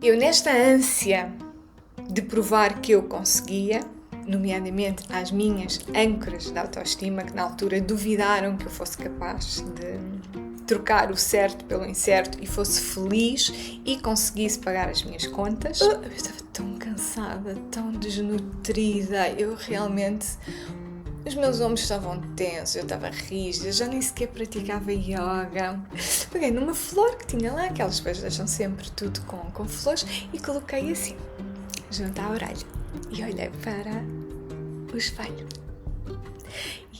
Eu, nesta ânsia de provar que eu conseguia, nomeadamente às minhas âncoras de autoestima, que na altura duvidaram que eu fosse capaz de trocar o certo pelo incerto e fosse feliz e conseguisse pagar as minhas contas. Eu estava tão cansada, tão desnutrida, eu realmente... Os meus ombros estavam tensos, eu estava rígida, já nem sequer praticava yoga. Peguei numa flor que tinha lá, aquelas coisas deixam sempre tudo com flores, e coloquei assim, junto à orelha. E olhei para o espelho.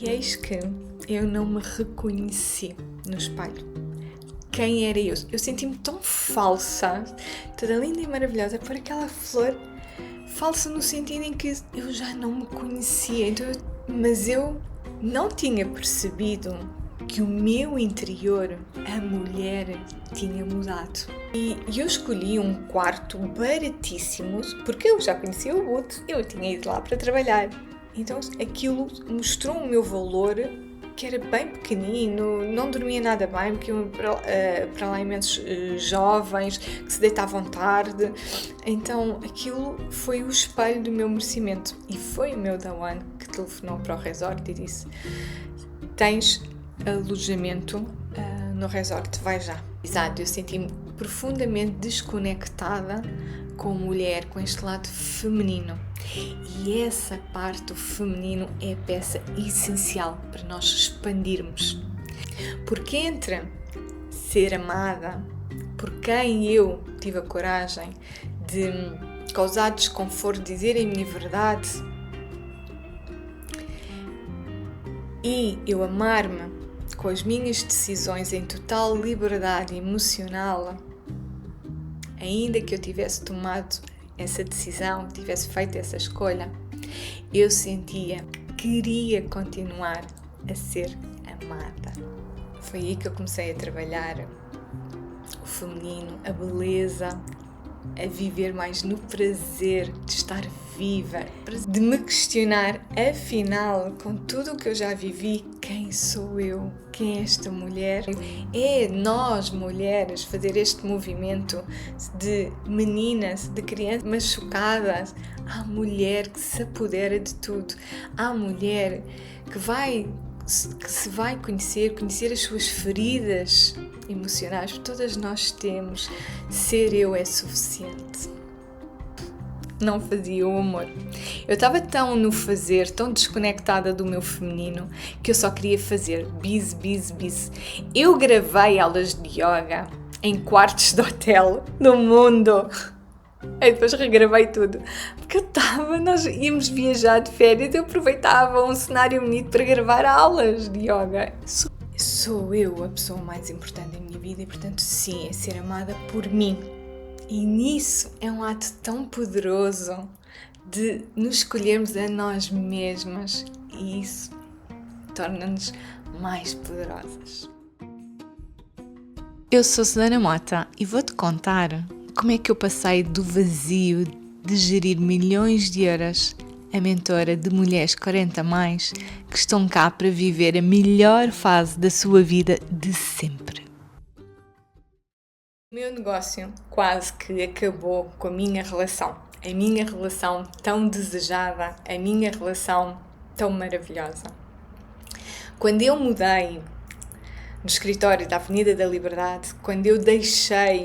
E eis que eu não me reconheci no espelho. Quem era eu? Eu senti-me tão falsa, toda linda e maravilhosa, por aquela flor falsa no sentido em que eu já não me conhecia. Mas eu não tinha percebido que o meu interior, a mulher, tinha mudado. E eu escolhi um quarto baratíssimo, porque eu já conhecia o Boot, eu tinha ido lá para trabalhar. Então aquilo mostrou o meu valor, que era bem pequenino, não dormia nada bem, porque eu para lá imensos jovens que se deitavam tarde. Então aquilo foi o espelho do meu merecimento. E foi o meu Dawan que telefonou para o resort e disse: tens alojamento no resort, vai já. Exato, eu senti-me profundamente desconectada com a mulher, com este lado feminino. E essa parte do feminino é a peça essencial para nós expandirmos. Porque entre ser amada por quem eu tive a coragem de causar desconforto, dizer a minha verdade, e eu amar-me com as minhas decisões em total liberdade emocional, ainda que eu tivesse tomado essa decisão, tivesse feito essa escolha, eu sentia que queria continuar a ser amada. Foi aí que eu comecei a trabalhar o feminino, a beleza, a viver mais no prazer de estar viva, de me questionar, afinal, com tudo o que eu já vivi, quem sou eu? Quem é esta mulher? É nós, mulheres, fazer este movimento de meninas, de crianças machucadas. Há mulher que se apodera de tudo. Há mulher que se vai conhecer as suas feridas emocionais. Todas nós temos. Ser eu é suficiente. Não fazia o amor. Eu estava tão no fazer, tão desconectada do meu feminino, que eu só queria fazer bis. Eu gravei aulas de yoga em quartos de hotel no mundo. Aí depois regravei tudo. Porque nós íamos viajar de férias e eu aproveitava um cenário bonito para gravar aulas de yoga. Sou eu a pessoa mais importante da minha vida e, portanto, sim, é ser amada por mim. E nisso é um ato tão poderoso de nos escolhermos a nós mesmas, e isso torna-nos mais poderosas. Eu sou Susana Mota e vou-te contar como é que eu passei do vazio de gerir milhões de euros a mentora de mulheres 40 mais que estão cá para viver a melhor fase da sua vida de sempre. O meu negócio quase que acabou com a minha relação tão desejada, a minha relação tão maravilhosa. Quando eu mudei no escritório da Avenida da Liberdade, quando eu deixei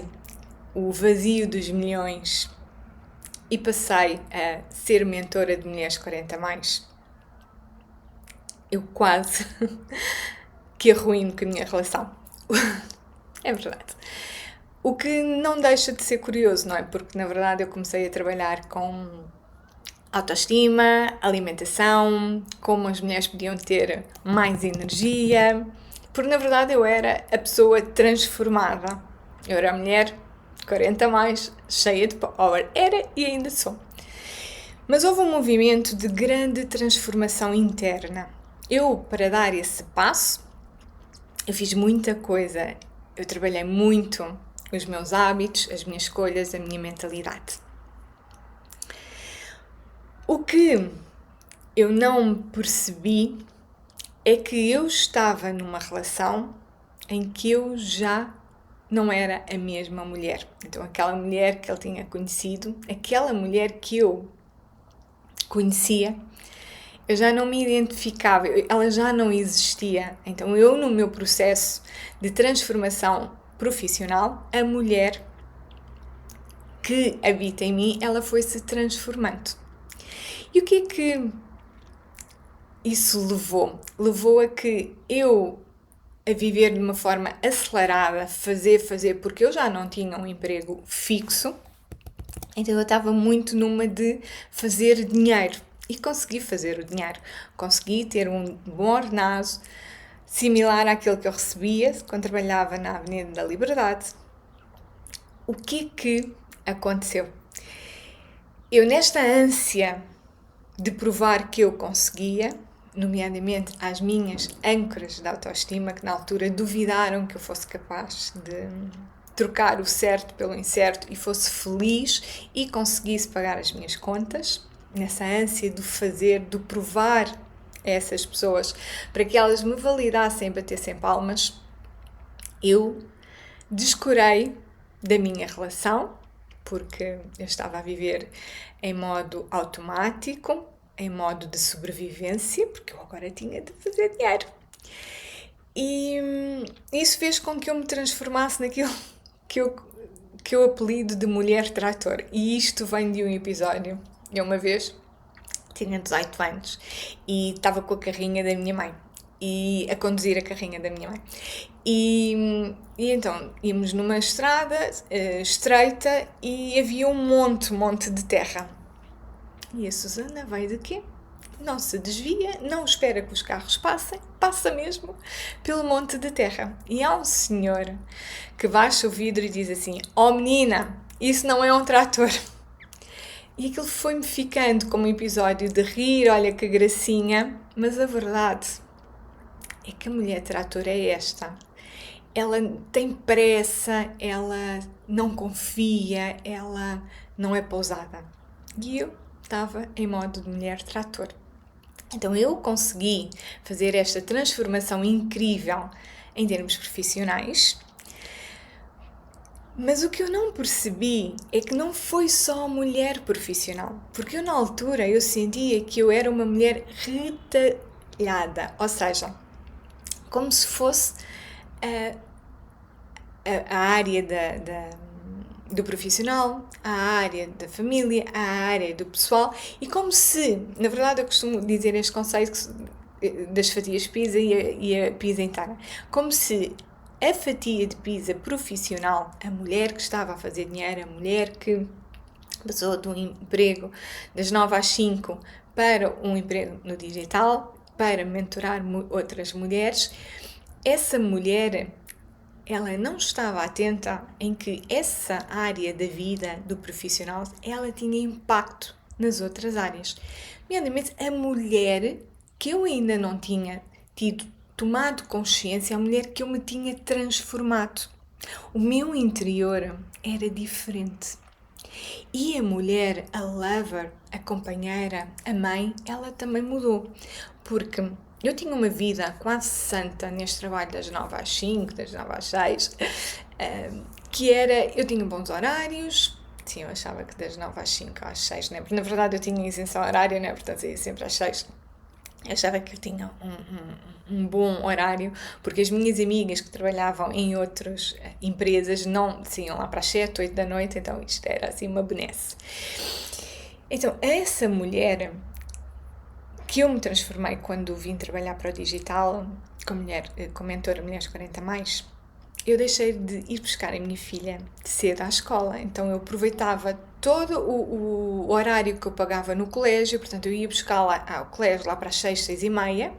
o vazio dos milhões e passei a ser mentora de mulheres 40 mais, eu quase que arruino com a minha relação. É verdade. O que não deixa de ser curioso, não é? Porque, na verdade, eu comecei a trabalhar com autoestima, alimentação, como as mulheres podiam ter mais energia, porque, na verdade, eu era a pessoa transformada. Eu era a mulher 40 mais, cheia de power. Era e ainda sou. Mas houve um movimento de grande transformação interna. Eu, para dar esse passo, eu fiz muita coisa. Eu trabalhei muito os meus hábitos, as minhas escolhas, a minha mentalidade. O que eu não percebi é que eu estava numa relação em que eu já não era a mesma mulher. Então aquela mulher que ele tinha conhecido, aquela mulher que eu conhecia, eu já não me identificava, ela já não existia. Então eu, no meu processo de transformação profissional, a mulher que habita em mim, ela foi se transformando. E o que é que isso levou? Levou a que eu, a viver de uma forma acelerada, fazer, porque eu já não tinha um emprego fixo, então eu estava muito numa de fazer dinheiro. E consegui fazer o dinheiro. Consegui ter um bom ordenado, similar àquele que eu recebia quando trabalhava na Avenida da Liberdade. O que aconteceu? Eu, nesta ânsia de provar que eu conseguia, nomeadamente às minhas âncoras de autoestima, que na altura duvidaram que eu fosse capaz de trocar o certo pelo incerto e fosse feliz e conseguisse pagar as minhas contas, nessa ânsia de fazer, de provar a essas pessoas para que elas me validassem e batessem palmas, eu descurei da minha relação, porque eu estava a viver em modo automático, em modo de sobrevivência, porque eu agora tinha de fazer dinheiro. E isso fez com que eu me transformasse naquilo que eu apelido de mulher trator. E isto vem de um episódio. Eu uma vez tinha 18 anos e estava com a carrinha da minha mãe. E a conduzir a carrinha da minha mãe. E então íamos numa estrada estreita e havia um monte de terra. E a Susana vai de quê? Não se desvia, não espera que os carros passem, passa mesmo pelo monte de terra. E há um senhor que baixa o vidro e diz assim: "Oh menina, isso não é um trator." E aquilo foi-me ficando como um episódio de rir, olha que gracinha, mas a verdade é que a mulher trator é esta. Ela tem pressa, ela não confia, ela não é pousada. E eu estava em modo de mulher trator. Então eu consegui fazer esta transformação incrível em termos profissionais, mas o que eu não percebi é que não foi só a mulher profissional, porque eu na altura eu sentia que eu era uma mulher retalhada, ou seja, como se fosse a área do profissional, a área da família, a área do pessoal, e como se, na verdade eu costumo dizer este conceito das fatias pizza e a pizza inteira, como se a fatia de pizza profissional, a mulher que estava a fazer dinheiro, a mulher que passou de um emprego das 9 às 5 para um emprego no digital, para mentorar outras mulheres, essa mulher, ela não estava atenta em que essa área da vida do profissional, ela tinha impacto nas outras áreas. Nomeadamente, a mulher que eu ainda não tinha tomado consciência, a mulher que eu me tinha transformado. O meu interior era diferente. E a mulher, a lover, a companheira, a mãe, ela também mudou. Porque eu tinha uma vida quase santa neste trabalho das 9 às 5, das 9 às 6, que era, eu tinha bons horários, sim, eu achava que das 9 às 5 às 6, né? Porque na verdade eu tinha isenção horária, né? Portanto eu ia sempre às 6. Eu achava que eu tinha um bom horário, porque as minhas amigas que trabalhavam em outras empresas não iam lá para as 7, 8 da noite, então isto era assim uma benesse. Então, essa mulher que eu me transformei quando vim trabalhar para o digital, com mentora Mulheres 40+, eu deixei de ir buscar a minha filha cedo à escola, então eu aproveitava todo o horário que eu pagava no colégio, portanto eu ia buscá-la ao colégio lá para as 6, 6:30,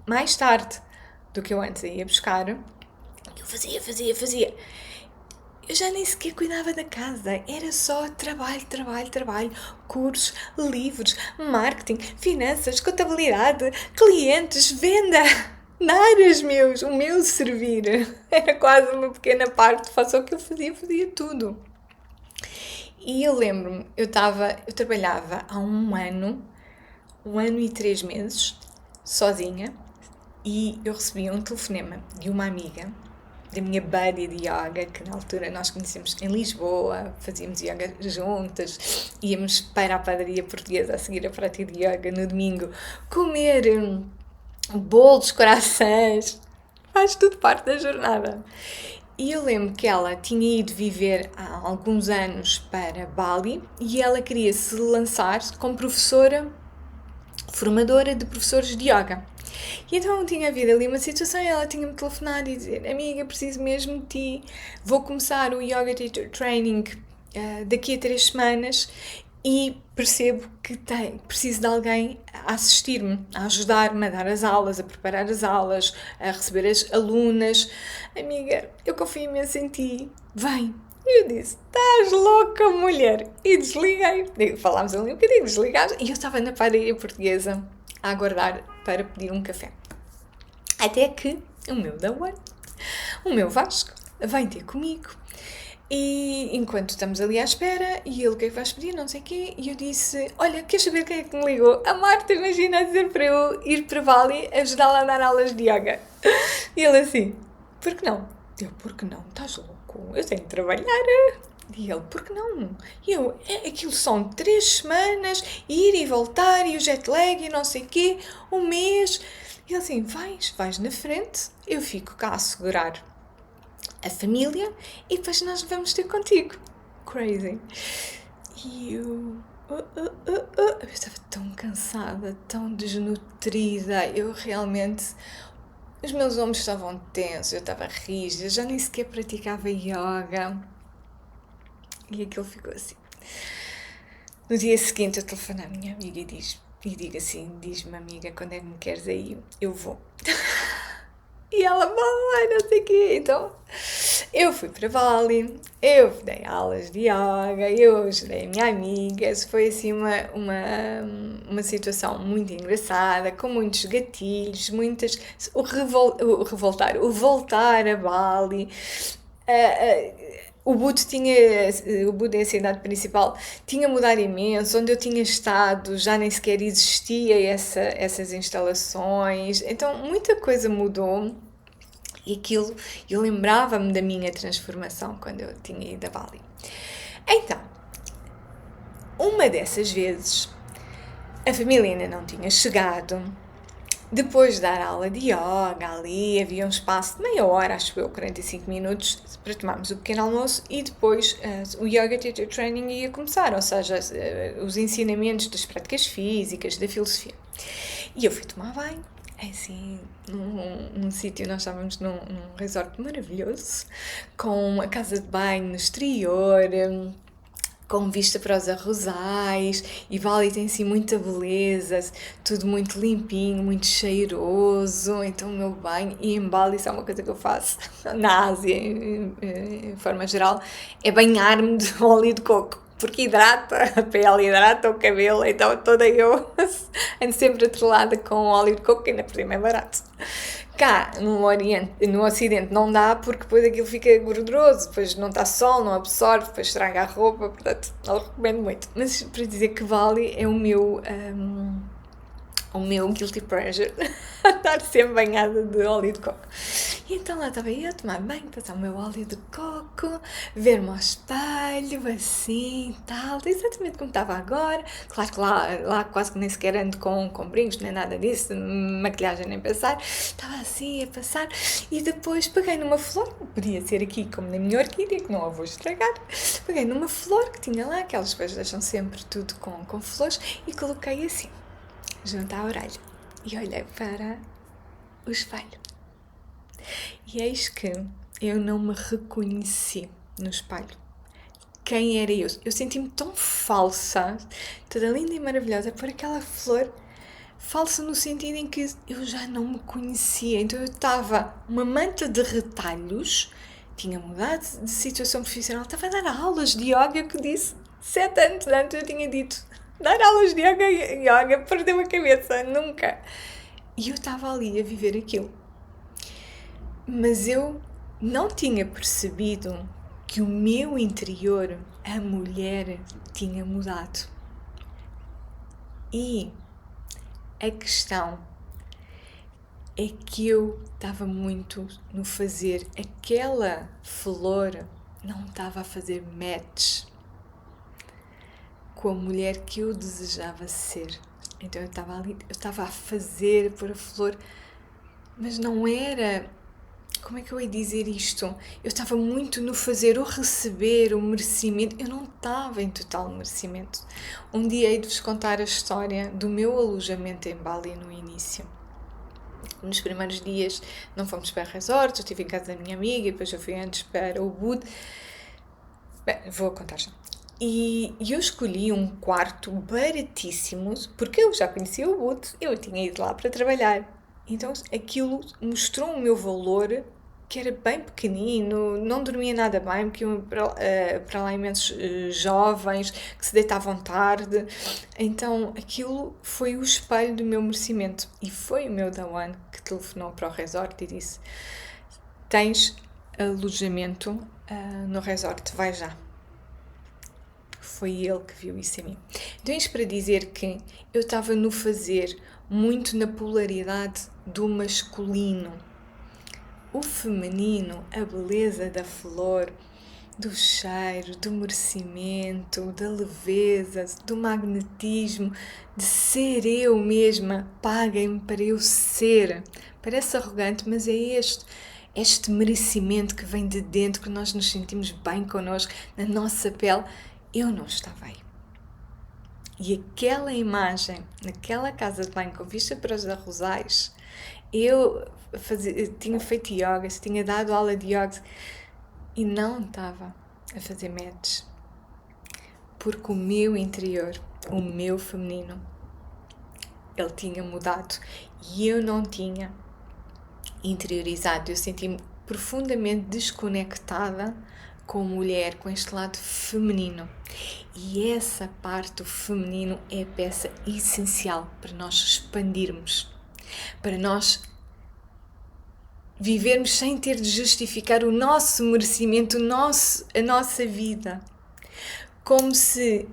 mais tarde do que eu antes ia buscar. Eu fazia. Eu já nem sequer cuidava da casa, era só trabalho, cursos, livros, marketing, finanças, contabilidade, clientes, venda, naras meus, o meu servir. Era quase uma pequena parte, faço o que eu fazia tudo. E eu lembro-me, eu trabalhava há um ano e 3 meses, sozinha, e eu recebi um telefonema de uma amiga da minha buddy de yoga, que na altura nós conhecemos em Lisboa, fazíamos yoga juntas, íamos para a padaria portuguesa a seguir a prática de yoga no domingo, comer bolos, croissants, faz tudo parte da jornada. E eu lembro que ela tinha ido viver há alguns anos para Bali e ela queria se lançar como professora, formadora de professores de yoga. E então tinha havido ali uma situação e ela tinha-me telefonado e dizer: amiga, preciso mesmo de ti, vou começar o Yoga Teacher Training daqui a 3 semanas e percebo que preciso de alguém a assistir-me, a ajudar-me a dar as aulas, a preparar as aulas, a receber as alunas. Amiga, eu confio imenso em ti, vem. E eu disse: estás louca, mulher? E desliguei. Falámos ali um bocadinho, desligámos, e eu estava na padaria portuguesa a aguardar para pedir um café. Até que o meu Dawan, o meu Vasco, vem ter comigo. E enquanto estamos ali à espera, e ele: o que é que vais pedir, não sei o quê, e eu disse: olha, queres saber quem é que me ligou? A Marta, imagina, a dizer para eu ir para Bali ajudá-la a dar aulas de yoga. E ele assim: por que não? Eu: por que não? Estás louco? Eu tenho de trabalhar. E ele: por que não? E eu: aquilo são 3 semanas, ir e voltar, e o jet lag, e não sei o quê, 1 mês. E ele assim: vais na frente, eu fico cá a segurar a família e depois nós vamos ter contigo. Crazy. E eu estava tão cansada, tão desnutrida, eu realmente... Os meus ombros estavam tensos, eu estava rígida, já nem sequer praticava yoga. E aquilo ficou assim. No dia seguinte eu telefono à minha amiga e digo assim: diz-me, amiga, quando é que me queres aí? Eu vou. E ela: vai, não sei o quê. Então, eu fui para Bali, eu dei aulas de yoga, eu ajudei a minha amiga. Foi assim uma situação muito engraçada, com muitos gatilhos, o voltar a Bali. O Buda é a cidade principal, tinha mudado imenso, onde eu tinha estado já nem sequer existia essas instalações, então muita coisa mudou e aquilo, eu lembrava-me da minha transformação quando eu tinha ido a Bali. Então, uma dessas vezes, a família ainda não tinha chegado. Depois de dar aula de yoga ali, havia um espaço de meia hora, acho eu, 45 minutos, para tomarmos o pequeno almoço e depois o Yoga Teacher Training ia começar, ou seja, os ensinamentos das práticas físicas, da filosofia. E eu fui tomar banho, assim, num sítio, nós estávamos num resort maravilhoso, com a casa de banho no exterior, com vista para os arrozais, e Bali tem assim muita beleza, tudo muito limpinho, muito cheiroso. Então o meu banho, e em Bali isso é uma coisa que eu faço na Ásia em forma geral, é banhar-me de óleo de coco, porque hidrata a pele, hidrata o cabelo, então toda eu ando sempre atrelada com óleo de coco, que ainda por cima é barato. Cá, no Ocidente não dá, porque depois aquilo fica gorduroso, depois não está sol, não absorve, depois estraga a roupa, portanto não recomendo muito. Mas para dizer que Bali é o meu guilty pleasure, estar sempre banhada de óleo de coco. E então lá estava eu a tomar banho, passar o meu óleo de coco, ver-me ao espelho, assim, tal, exatamente como estava agora. Claro que lá quase que nem sequer ando com brincos, nem nada disso, maquilhagem nem pensar. Estava assim a passar e depois peguei numa flor, podia ser aqui como na minha orquídea, que não a vou estragar. Peguei numa flor que tinha lá, aquelas coisas deixam sempre tudo com flores, e coloquei assim, junto à orelha, e olhei para o espelho. E eis que eu não me reconheci no espelho. Quem era eu? Eu senti-me tão falsa, toda linda e maravilhosa, por aquela flor, falsa no sentido em que eu já não me conhecia. Então eu estava uma manta de retalhos, tinha mudado de situação profissional, estava a dar aulas de yoga, que disse 7 anos antes eu tinha dito: dar aulas de yoga, perdeu a cabeça, nunca. E eu estava ali a viver aquilo. Mas eu não tinha percebido que o meu interior, a mulher, tinha mudado. E a questão é que eu estava muito no fazer. Aquela flor não estava a fazer match com a mulher que eu desejava ser. Então eu estava ali, eu estava a fazer por a flor, mas não era. Como é que eu ia dizer isto? Eu estava muito no fazer, o receber, o merecimento. Eu não estava em total merecimento. Um dia hei de vos contar a história do meu alojamento em Bali no início. Nos primeiros dias não fomos para resort, eu estive em casa da minha amiga e depois eu fui antes para o Ubud. Bem, vou contar já. E eu escolhi um quarto baratíssimo, porque eu já conhecia o Ubud, eu tinha ido lá para trabalhar. Então aquilo mostrou o meu valor, que era bem pequenino, não dormia nada bem, porque iam para lá imensos jovens que se deitavam tarde. Então aquilo foi o espelho do meu merecimento. E foi o meu Dawan que telefonou para o resort e disse: tens alojamento no resort, vai já. Foi ele que viu isso em mim. Então isto para dizer que eu estava no fazer, muito na polaridade do masculino. O feminino, a beleza da flor, do cheiro, do merecimento, da leveza, do magnetismo, de ser eu mesma, paguem-me para eu ser. Parece arrogante, mas é este merecimento que vem de dentro, que nós nos sentimos bem connosco, na nossa pele. Eu não estava aí. E aquela imagem, naquela casa de banho com vista para os arrozais, eu tinha feito yoga, tinha dado aula de yoga e não estava a fazer match. Porque o meu interior, o meu feminino, ele tinha mudado e eu não tinha interiorizado. Eu senti-me profundamente desconectada com a mulher, com este lado feminino. E essa parte do feminino é a peça essencial para nós expandirmos, para nós vivermos sem ter de justificar o nosso merecimento, a nossa vida. Como se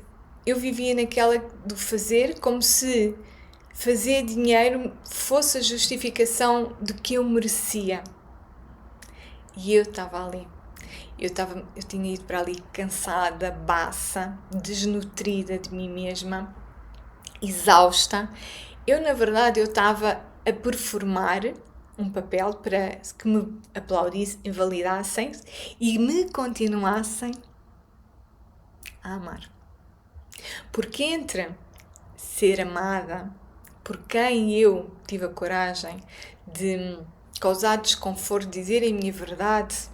eu vivia naquela do fazer, como se fazer dinheiro fosse a justificação de que eu merecia. E eu estava ali. Eu tinha ido para ali cansada, baça, desnutrida de mim mesma, exausta. Na verdade, eu estava a performar um papel para que me aplaudissem, invalidassem e me continuassem a amar. Porque entre ser amada por quem eu tive a coragem de causar desconforto, dizer a minha verdade,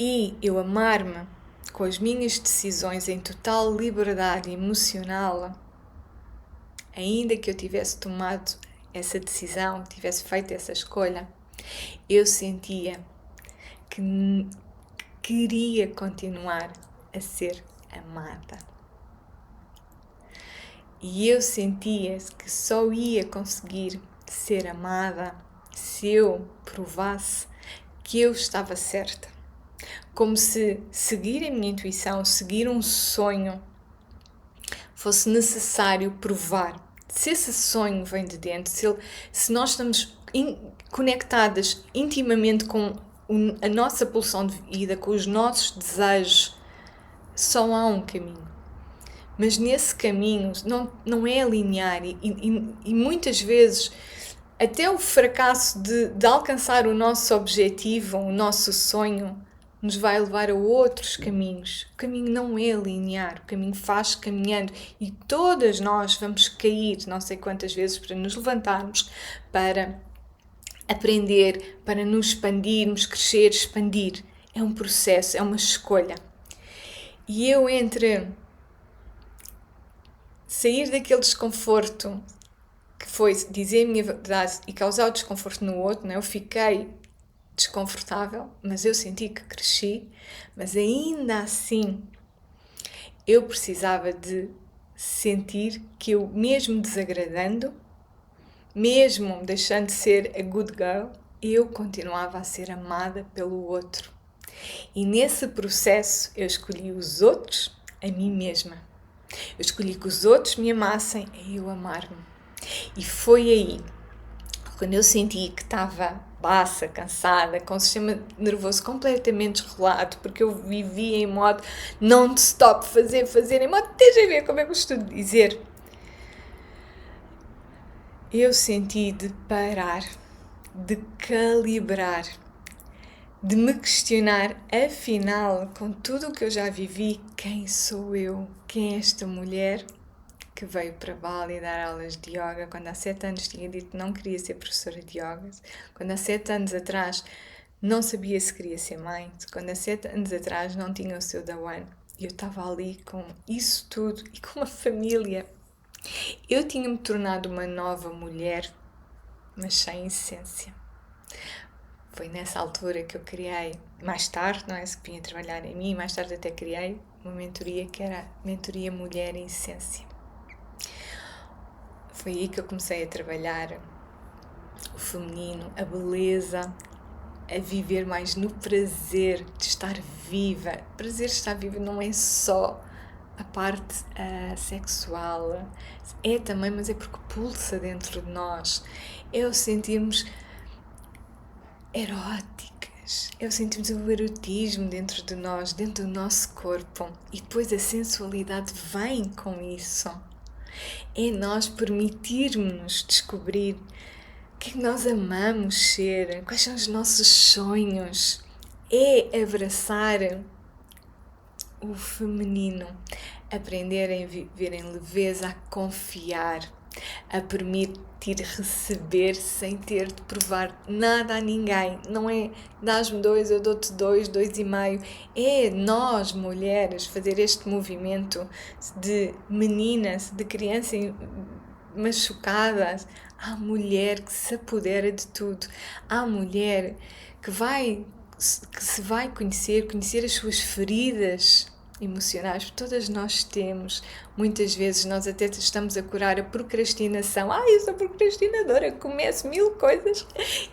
e eu amar-me com as minhas decisões em total liberdade emocional, ainda que eu tivesse tomado essa decisão, tivesse feito essa escolha, eu sentia que queria continuar a ser amada. E eu sentia que só ia conseguir ser amada se eu provasse que eu estava certa. Como se seguir a minha intuição, seguir um sonho, fosse necessário provar. Se esse sonho vem de dentro, se nós estamos conectadas intimamente com a nossa pulsão de vida, com os nossos desejos, só há um caminho. Mas nesse caminho não é linear e muitas vezes até o fracasso de alcançar o nosso objetivo, o nosso sonho, nos vai levar a outros caminhos. O caminho não é linear, o caminho faz caminhando e todas nós vamos cair não sei quantas vezes para nos levantarmos, para aprender, para nos expandirmos, crescer, expandir. É um processo, é uma escolha. E eu entre sair daquele desconforto que foi dizer a minha verdade e causar o desconforto no outro, não é? Eu fiquei desconfortável, mas eu senti que cresci, mas ainda assim eu precisava de sentir que eu, mesmo desagradando, mesmo deixando de ser a good girl, eu continuava a ser amada pelo outro. E nesse processo eu escolhi os outros a mim mesma. Eu escolhi que os outros me amassem e eu amar-me. E foi aí, quando eu senti que estava baça, cansada, com o sistema nervoso completamente desregulado, porque eu vivia em modo non-stop, fazer, em modo TGV, como é que eu costumo dizer, eu senti de parar, de calibrar, de me questionar, afinal, com tudo o que eu já vivi, quem sou eu? Quem é esta mulher que veio para Bali dar aulas de yoga quando há 7 anos tinha dito que não queria ser professora de yoga, quando há 7 anos atrás não sabia se queria ser mãe, quando há 7 anos atrás não tinha o seu Dawan. E eu estava ali com isso tudo e com uma família. Eu tinha-me tornado uma nova mulher, mas sem essência. Foi nessa altura que eu criei, mais tarde, não é? Se vinha trabalhar em mim, mais tarde até criei uma mentoria que era Mentoria Mulher em Essência. Foi aí que eu comecei a trabalhar o feminino, a beleza, a viver mais no prazer de estar viva. O prazer de estar viva não é só a parte sexual, é também, mas é porque pulsa dentro de nós. É o sentirmos eróticas, é o sentirmos o erotismo dentro de nós, dentro do nosso corpo, e depois a sensualidade vem com isso. É nós permitirmos descobrir o que é que nós amamos ser, quais são os nossos sonhos. É abraçar o feminino, aprender a viver em leveza, a confiar, a permitir receber sem ter de provar nada a ninguém. Não é dás-me 2, eu dou-te 2, 2,5. É nós, mulheres, fazer este movimento de meninas, de criança machucada. Há mulher que se apodera de tudo. Há mulher que se vai conhecer as suas feridas emocionais, todas nós temos. Muitas vezes nós até estamos a curar a procrastinação. Eu sou procrastinadora, começo 1000 coisas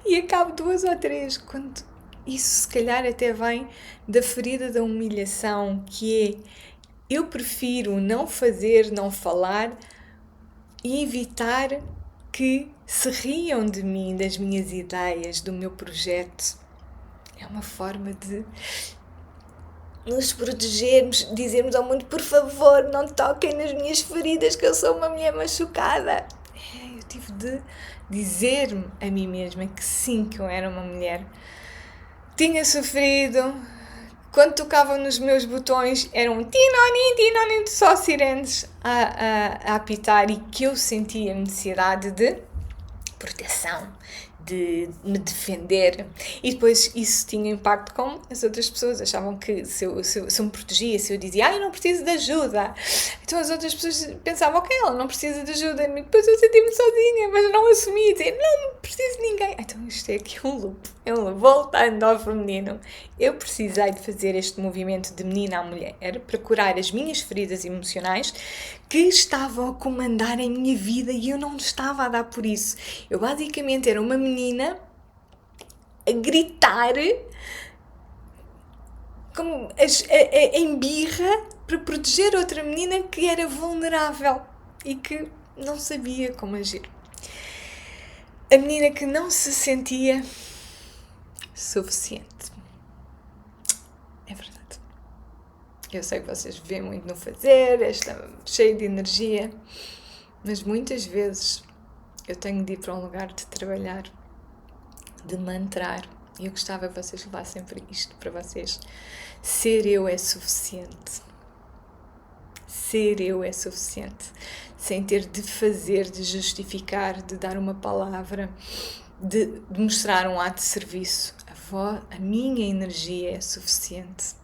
e acabo 2 ou 3. Quando isso se calhar até vem da ferida da humilhação, que é eu prefiro não fazer, não falar e evitar que se riam de mim, das minhas ideias, do meu projeto. É uma forma de nos protegermos, dizermos ao mundo, por favor, não toquem nas minhas feridas, que eu sou uma mulher machucada. Eu tive de dizer-me a mim mesma que sim, que eu era uma mulher. Tinha sofrido, quando tocavam nos meus botões, eram tinonim, só sirenes a apitar, e que eu sentia a necessidade de proteção, de me defender, e depois isso tinha impacto com as outras pessoas. Achavam que se eu me protegia, se eu dizia eu não preciso de ajuda, então as outras pessoas pensavam ok, ela não precisa de ajuda, e depois eu senti-me sozinha, mas não assumia, dizia não preciso de ninguém. Então isto é aqui um loop. Voltando ao feminino, eu precisei de fazer este movimento de menina a mulher para curar as minhas feridas emocionais que estavam a comandar a minha vida e eu não estava a dar por isso. Eu basicamente era uma menina a gritar como em birra para proteger outra menina que era vulnerável e que não sabia como agir. A menina que não se sentia suficiente. É verdade. Eu sei que vocês vêem muito no fazer, está cheio de energia, mas muitas vezes eu tenho de ir para um lugar de trabalhar, de mantrar, e eu gostava que vocês levassem para isto para vocês. Ser eu é suficiente. Ser eu é suficiente. Sem ter de fazer, de justificar, de dar uma palavra, de mostrar um ato de serviço. A minha energia é suficiente.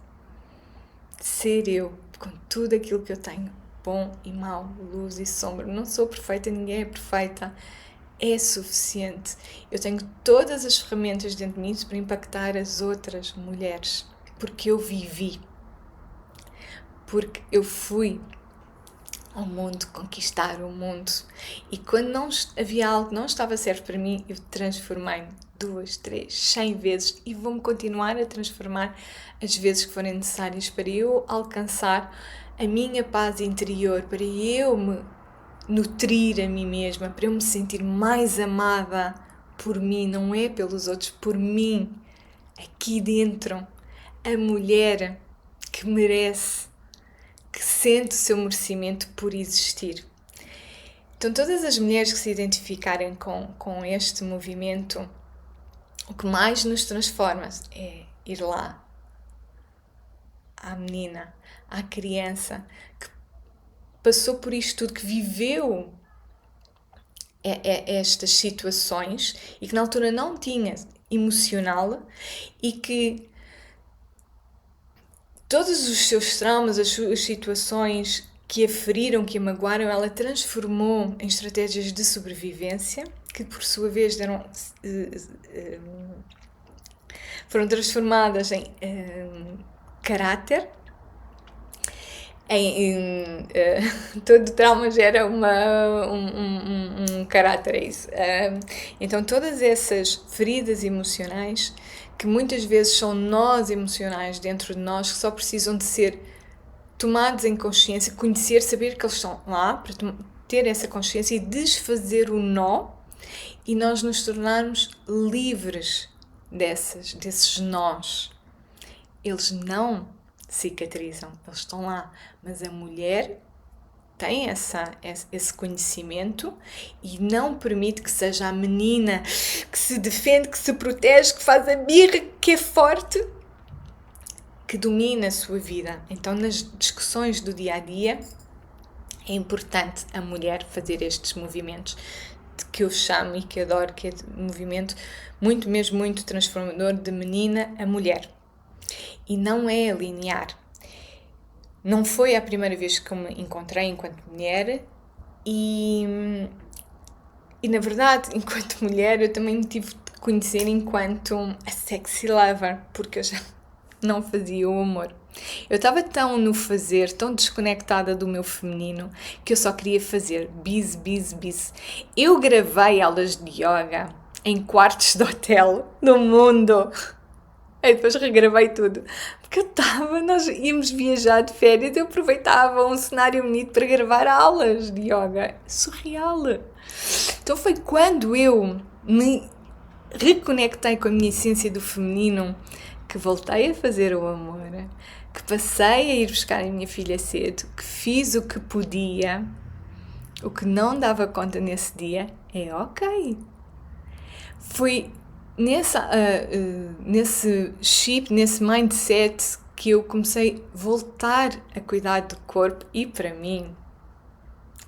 Ser eu, com tudo aquilo que eu tenho, bom e mau, luz e sombra. Não sou perfeita, ninguém é perfeita. É suficiente. Eu tenho todas as ferramentas dentro de mim para impactar as outras mulheres. Porque eu vivi. Porque eu fui ao mundo, conquistar o mundo. E quando não havia algo que não estava certo para mim, eu transformei-me 2, 3, 100 vezes e vou-me continuar a transformar as vezes que forem necessárias para eu alcançar a minha paz interior, para eu me nutrir a mim mesma, para eu me sentir mais amada por mim, não é pelos outros, por mim, aqui dentro, a mulher que merece, que sente o seu merecimento por existir. Então, todas as mulheres que se identificarem com este movimento, o que mais nos transforma é ir lá à menina, à criança que passou por isto tudo, que viveu estas situações e que na altura não tinha emocional e que todos os seus traumas, as suas situações que a feriram, que a magoaram, ela transformou em estratégias de sobrevivência, que por sua vez foram transformadas em caráter. Todo trauma gera um caráter, é isso. Então todas essas feridas emocionais, que muitas vezes são nós emocionais dentro de nós, que só precisam de ser tomados em consciência, conhecer, saber que eles estão lá, para ter essa consciência e desfazer o nó, e nós nos tornarmos livres desses nós. Eles não cicatrizam, eles estão lá, mas a mulher tem esse conhecimento e não permite que seja a menina que se defende, que se protege, que faz a birra, que é forte, que domina a sua vida. Então, nas discussões do dia-a-dia, é importante a mulher fazer estes movimentos que eu chamo e que adoro, que é um movimento muito transformador de menina a mulher. E não é linear. Não foi a primeira vez que eu me encontrei enquanto mulher e na verdade, enquanto mulher, eu também me tive de conhecer enquanto a sexy lover, porque eu já não fazia o amor. Eu estava tão no fazer, tão desconectada do meu feminino, que eu só queria fazer bis. Eu gravei aulas de yoga em quartos de hotel no mundo. E depois regravei tudo. Porque nós íamos viajar de férias e eu aproveitava um cenário bonito para gravar aulas de yoga. Surreal. Então foi quando eu me reconectei com a minha essência do feminino que voltei a fazer o amor, que passei a ir buscar a minha filha cedo, que fiz o que podia, o que não dava conta nesse dia, é ok. Foi nesse chip, nesse mindset que eu comecei a voltar a cuidar do corpo. E para mim,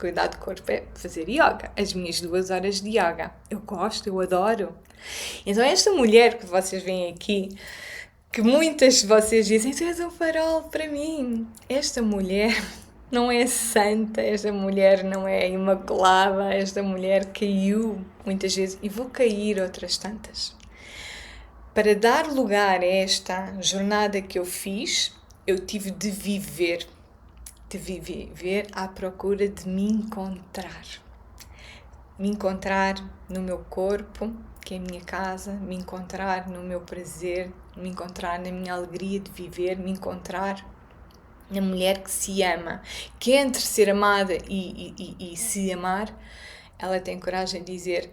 cuidar do corpo é fazer yoga, as minhas 2 horas de yoga. Eu gosto, eu adoro. Então esta mulher que vocês veem aqui, que muitas de vocês dizem, tu és um farol para mim. Esta mulher não é santa, esta mulher não é imaculada, esta mulher caiu muitas vezes e vou cair outras tantas. Para dar lugar a esta jornada que eu fiz, eu tive de viver à procura de me encontrar. Me encontrar no meu corpo, que é a minha casa, me encontrar no meu prazer, me encontrar na minha alegria de viver, me encontrar na mulher que se ama, que entre ser amada e se amar, ela tem coragem de dizer,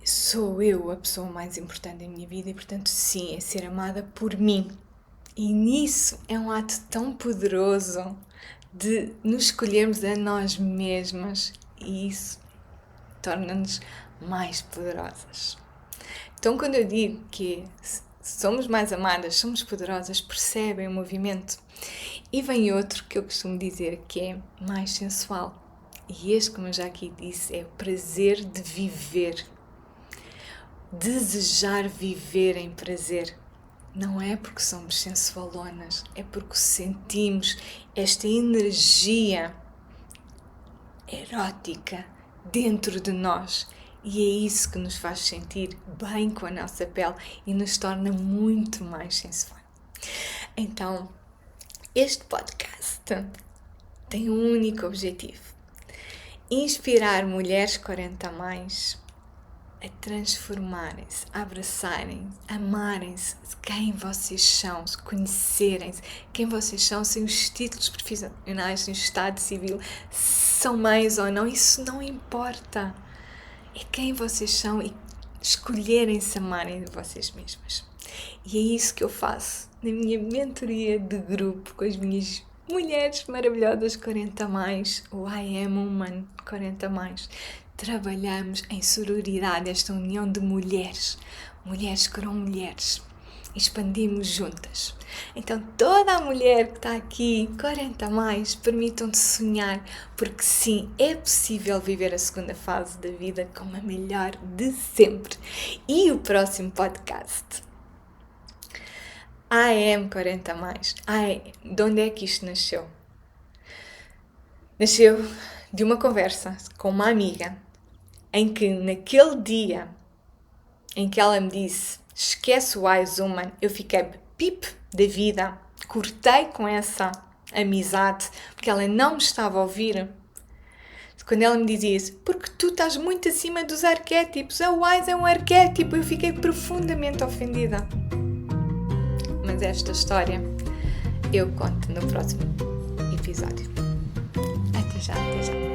sou eu a pessoa mais importante da minha vida e, portanto, sim, é ser amada por mim. E nisso é um ato tão poderoso de nos escolhermos a nós mesmas e isso torna-nos mais poderosas. Então, quando eu digo que somos mais amadas, somos poderosas, percebem o movimento. E vem outro que eu costumo dizer que é mais sensual. E este, como eu já aqui disse, é o prazer de viver. Desejar viver em prazer. Não é porque somos sensualonas, é porque sentimos esta energia erótica dentro de nós. E é isso que nos faz sentir bem com a nossa pele e nos torna muito mais sensual. Então, este podcast tem um único objetivo: inspirar mulheres 40 a mais a transformarem-se, a abraçarem, amarem-se de quem vocês são, se conhecerem-se, quem vocês são, sem os títulos profissionais, sem o estado civil, se são mães ou não, isso não importa. É quem vocês são e escolherem-se amarem de vocês mesmas. E é isso que eu faço na minha mentoria de grupo com as minhas mulheres maravilhosas 40+, o I Am Woman 40+. Trabalhamos em sororidade, esta união de mulheres com mulheres. Expandimos juntas. Então, toda a mulher que está aqui, 40+, permitam-te sonhar, porque sim, é possível viver a segunda fase da vida como a melhor de sempre. E o próximo podcast? I Am 40+. De onde é que isto nasceu? Nasceu de uma conversa com uma amiga, em que naquele dia em que ela me disse esquece o Wise Woman, eu fiquei pip da vida, cortei com essa amizade, porque ela não me estava a ouvir. Quando ela me dizia isso, porque tu estás muito acima dos arquétipos, a Wise é um arquétipo, eu fiquei profundamente ofendida. Mas esta história eu conto no próximo episódio. Até já.